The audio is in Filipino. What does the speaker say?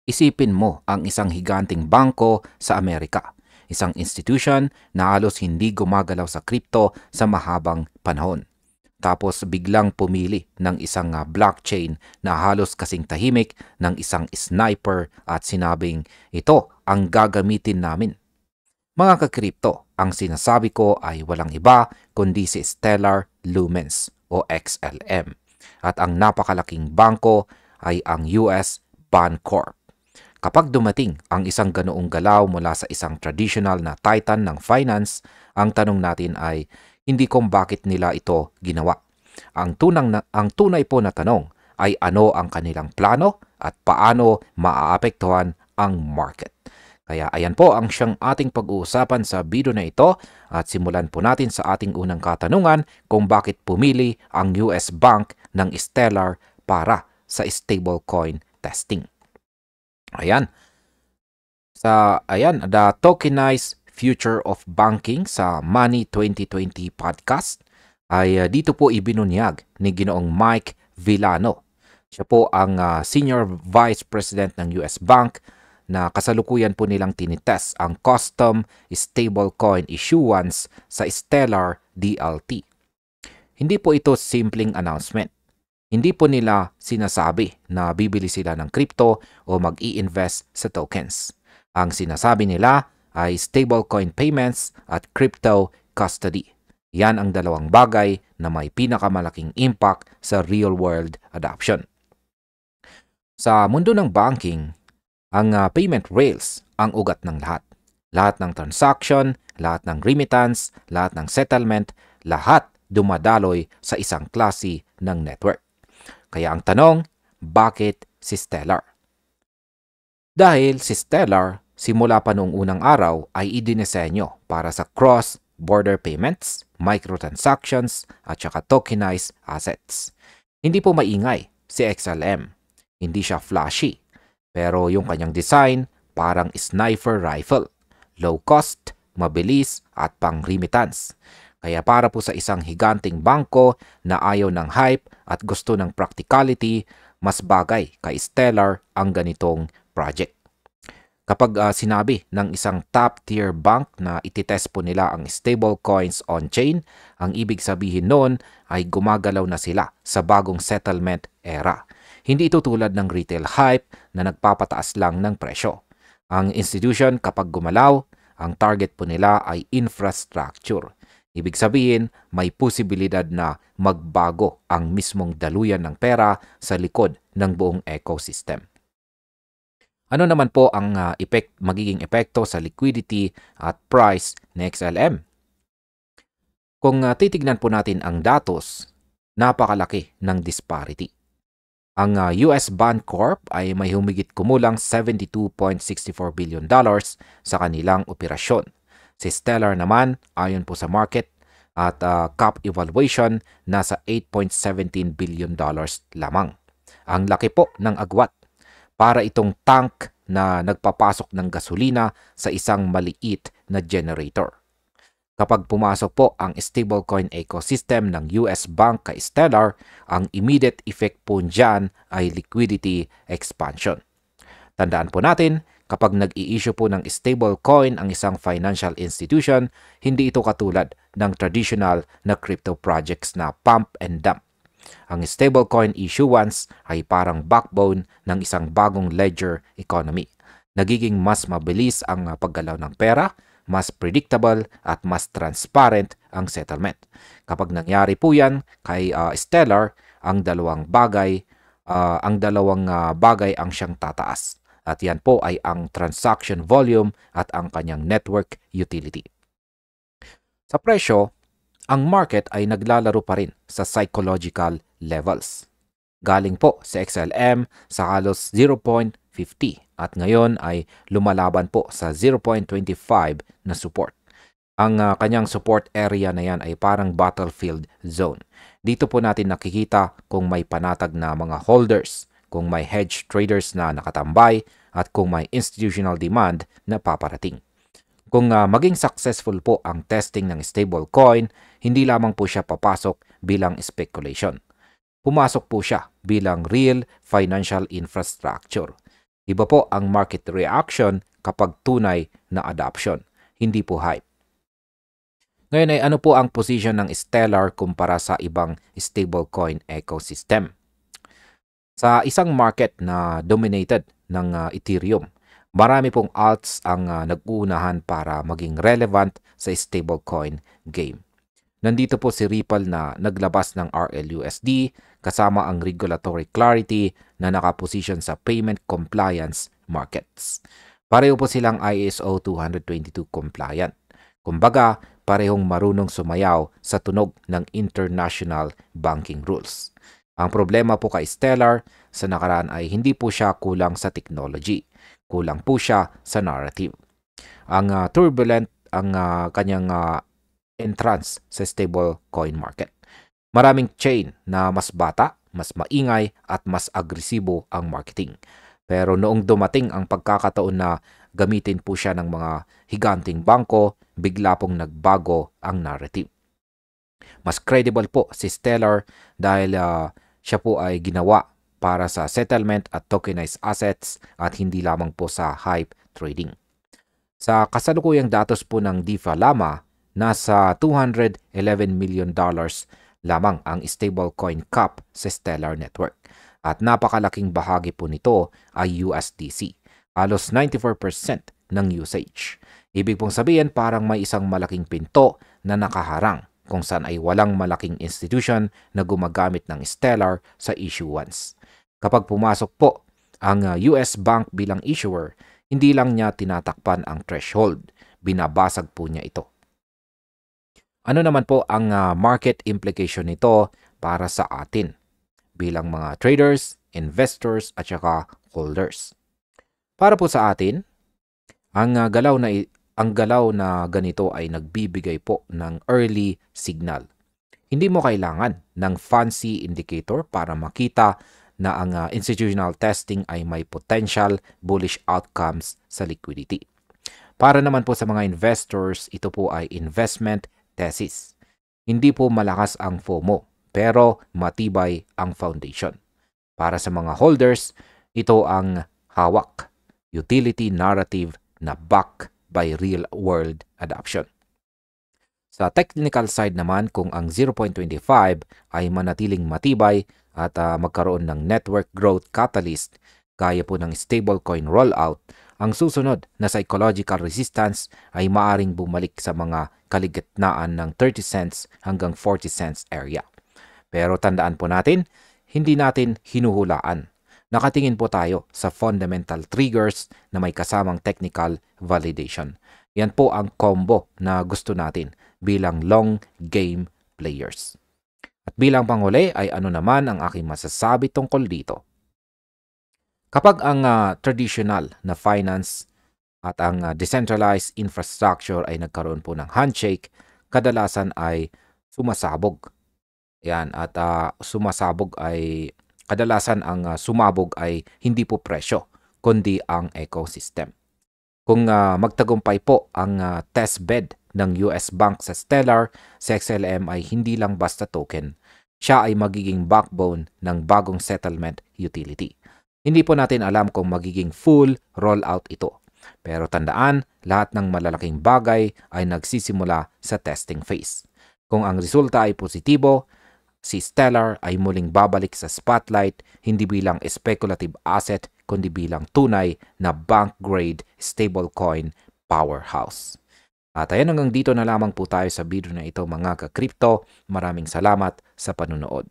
Isipin mo ang isang higanting bangko sa Amerika, isang institution na halos hindi gumagalaw sa kripto sa mahabang panahon. Tapos biglang pumili ng isang blockchain na halos kasing tahimik ng isang sniper at sinabing, ito ang gagamitin namin. Mga kakripto, ang sinasabi ko ay walang iba kundi si Stellar Lumens o XLM. At ang napakalaking bangko ay ang US Bancorp. Kapag dumating ang isang ganoong galaw mula sa isang traditional na titan ng finance, ang tanong natin ay hindi kung bakit nila ito ginawa. Ang tunay po na tanong ay ano ang kanilang plano at paano maaapektuhan ang market. Kaya ayan po ang siyang ating pag-uusapan sa video na ito at simulan po natin sa ating unang katanungan kung bakit pumili ang US Bank ng Stellar para sa stablecoin testing. Ayan. The Tokenized Future of Banking sa Money 2020 podcast ay dito po ibinunyag ni Ginoong Mike Villano. Siya po ang Senior Vice President ng US Bank na kasalukuyan po nilang tinitest ang custom stablecoin issuance sa Stellar DLT. Hindi po ito simpleng announcement. Hindi po nila sinasabi na bibili sila ng crypto o mag-i-invest sa tokens. Ang sinasabi nila ay stablecoin payments at crypto custody. Yan ang dalawang bagay na may pinakamalaking impact sa real-world adoption. Sa mundo ng banking, ang payment rails ang ugat ng lahat. Lahat ng transaction, lahat ng remittance, lahat ng settlement, lahat dumadaloy sa isang klase ng network. Kaya ang tanong, bakit si Stellar? Dahil si Stellar, simula pa noong unang araw ay idinisenyo para sa cross-border payments, microtransactions, at saka tokenized assets. Hindi po maingay si XLM. Hindi siya flashy. Pero yung kanyang design, parang sniper rifle. Low cost, mabilis, at pang-remittance. Kaya para po sa isang higanting bangko na ayaw ng hype at gusto ng practicality, mas bagay kay Stellar ang ganitong project. Kapag sinabi ng isang top-tier bank na ititest po nila ang stablecoins on-chain, ang ibig sabihin noon ay gumagalaw na sila sa bagong settlement era. Hindi ito tulad ng retail hype na nagpapataas lang ng presyo. Ang institution kapag gumalaw, ang target po nila ay infrastructure. Ibig sabihin, may posibilidad na magbago ang mismong daluyan ng pera sa likod ng buong ecosystem. Ano naman po ang magiging epekto sa liquidity at price ng XLM? Kung titignan po natin ang datos, napakalaki ng disparity. Ang US Bancorp ay may humigit kumulang $72.64 billion sa kanilang operasyon. Si Stellar naman, ayon po sa market at cap evaluation, nasa $8.17 billion lamang. Ang laki po ng agwat. Para itong tank na nagpapasok ng gasolina sa isang maliit na generator. Kapag pumasok po ang stablecoin ecosystem ng US Bank kay Stellar, ang immediate effect po dyan ay liquidity expansion. Tandaan po natin, kapag nag-i-issue po ng stablecoin ang isang financial institution, hindi ito katulad ng traditional na crypto projects na pump and dump. Ang stablecoin issuance ay parang backbone ng isang bagong ledger economy. Nagiging mas mabilis ang paggalaw ng pera, mas predictable at mas transparent ang settlement. Kapag nangyari po yan kay Stellar, ang dalawang bagay ang siyang tataas. At yan po ay ang transaction volume at ang kanyang network utility. Sa presyo, ang market ay naglalaro pa rin sa psychological levels. Galing po sa XLM sa halos 0.50 at ngayon ay lumalaban po sa 0.25 na support. Ang kanyang support area na yan ay parang battlefield zone. Dito po natin nakikita kung may panatag na mga holders, kung may hedge traders na nakatambay, at kung may institutional demand na paparating. Kung maging successful po ang testing ng stablecoin, hindi lamang po siya papasok bilang speculation. Pumasok po siya bilang real financial infrastructure. Iba po ang market reaction kapag tunay na adoption, hindi po hype. Ngayon ay ano po ang position ng Stellar kumpara sa ibang stablecoin ecosystem? Sa isang market na dominated ng Ethereum, marami pong alts ang nag-uunahan para maging relevant sa stablecoin game. Nandito po si Ripple na naglabas ng RLUSD kasama ang regulatory clarity na nakaposition sa payment compliance markets. Pareho po silang ISO 222 compliant. Kumbaga, parehong marunong sumayaw sa tunog ng international banking rules. Ang problema po kay Stellar sa nakaraan ay hindi po siya kulang sa technology. Kulang po siya sa narrative. Ang turbulent ang kanyang entrance sa stablecoin market. Maraming chain na mas bata, mas maingay at mas agresibo ang marketing. Pero noong dumating ang pagkakataon na gamitin po siya ng mga higanting bangko, bigla pong nagbago ang narrative. Mas credible po si Stellar dahil siya po ay ginawa para sa settlement at tokenized assets at hindi lamang po sa hype trading. Sa kasalukuyang datos po ng DeFi Llama, nasa $211 million lamang ang stablecoin cap sa Stellar Network. At napakalaking bahagi po nito ay USDC, halos 94% ng usage. Ibig pong sabihin parang may isang malaking pinto na nakaharang kung saan ay walang malaking institution na gumagamit ng Stellar sa issuance. Kapag pumasok po ang US Bank bilang issuer, hindi lang niya tinatakpan ang threshold, binabasag po niya ito. Ano naman po ang market implication nito para sa atin bilang mga traders, investors at saka holders? Para po sa atin, ang galaw na ganito ay nagbibigay po ng early signal. Hindi mo kailangan ng fancy indicator para makita na ang institutional testing ay may potential bullish outcomes sa liquidity. Para naman po sa mga investors, ito po ay investment thesis. Hindi po malakas ang FOMO, pero matibay ang foundation. Para sa mga holders, ito ang hawak, utility narrative na backed by real-world adoption. Sa technical side naman, kung ang 0.25 ay manatiling matibay at magkaroon ng network growth catalyst gaya po ng stablecoin rollout, ang susunod na psychological resistance ay maaring bumalik sa mga kaligitnaan ng 30 cents hanggang 40 cents area. Pero tandaan po natin, hindi natin hinuhulaan. Nakatingin po tayo sa fundamental triggers na may kasamang technical validation. Yan po ang combo na gusto natin bilang long game players. At bilang panghuli ay ano naman ang aking masasabi tungkol dito. Kapag ang traditional na finance at ang decentralized infrastructure ay nagkaroon po ng handshake, kadalasan ay sumasabog. Yan, at kadalasan ang sumabog ay hindi po presyo, kundi ang ecosystem. Kung magtagumpay po ang test bed ng US Bank sa Stellar, si XLM ay hindi lang basta token. Siya ay magiging backbone ng bagong settlement utility. Hindi po natin alam kung magiging full rollout ito. Pero tandaan, lahat ng malalaking bagay ay nagsisimula sa testing phase. Kung ang resulta ay positibo, si Stellar ay muling babalik sa spotlight hindi bilang speculative asset kundi bilang tunay na bank-grade stablecoin powerhouse. At ayan, hanggang dito na lamang po tayo sa video na ito mga ka-crypto. Maraming salamat sa panunood.